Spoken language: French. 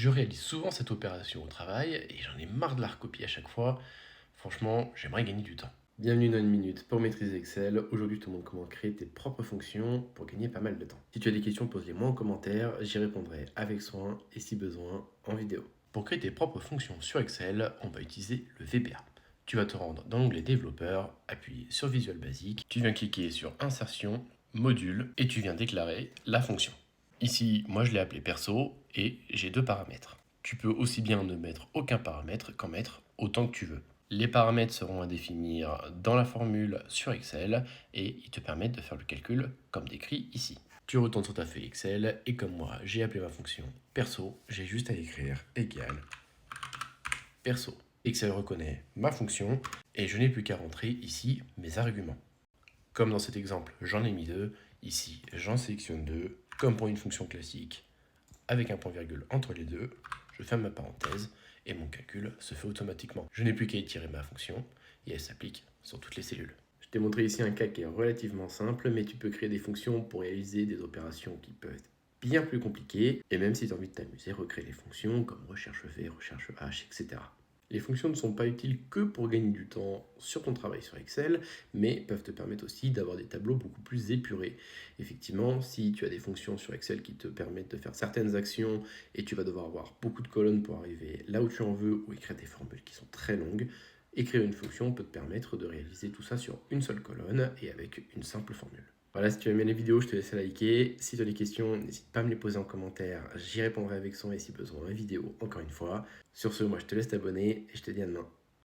Je réalise souvent cette opération au travail et j'en ai marre de la recopier à chaque fois. Franchement, j'aimerais gagner du temps. Bienvenue dans une minute pour maîtriser Excel. Aujourd'hui, je te montre comment créer tes propres fonctions pour gagner pas mal de temps. Si tu as des questions, pose-les moi en commentaire. J'y répondrai avec soin et si besoin en vidéo. Pour créer tes propres fonctions sur Excel, on va utiliser le VBA. Tu vas te rendre dans l'onglet développeur, appuyer sur Visual Basic. Tu viens cliquer sur Insertion, Module et tu viens déclarer la fonction. Ici, moi je l'ai appelé perso et j'ai deux paramètres. Tu peux aussi bien ne mettre aucun paramètre qu'en mettre autant que tu veux. Les paramètres seront à définir dans la formule sur Excel et ils te permettent de faire le calcul comme décrit ici. Tu retournes sur ta feuille Excel et comme moi j'ai appelé ma fonction perso, j'ai juste à écrire égal perso. Excel reconnaît ma fonction et je n'ai plus qu'à rentrer ici mes arguments. Comme dans cet exemple, j'en ai mis deux. Ici, j'en sélectionne deux, comme pour une fonction classique. Avec un point-virgule entre les deux, je ferme ma parenthèse et mon calcul se fait automatiquement. Je n'ai plus qu'à étirer ma fonction et elle s'applique sur toutes les cellules. Je t'ai montré ici un cas qui est relativement simple, mais tu peux créer des fonctions pour réaliser des opérations qui peuvent être bien plus compliquées. Et même si tu as envie de t'amuser, recréer des fonctions comme recherche V, recherche H, etc. Les fonctions ne sont pas utiles que pour gagner du temps sur ton travail sur Excel, mais peuvent te permettre aussi d'avoir des tableaux beaucoup plus épurés. Effectivement, si tu as des fonctions sur Excel qui te permettent de faire certaines actions et tu vas devoir avoir beaucoup de colonnes pour arriver là où tu en veux ou écrire des formules qui sont très longues, écrire une fonction peut te permettre de réaliser tout ça sur une seule colonne et avec une simple formule. Voilà, si tu as aimé les vidéos, je te laisse liker. Si tu as des questions, n'hésite pas à me les poser en commentaire. J'y répondrai avec son et si besoin en vidéo, encore une fois. Sur ce, moi je te laisse t'abonner et je te dis à demain.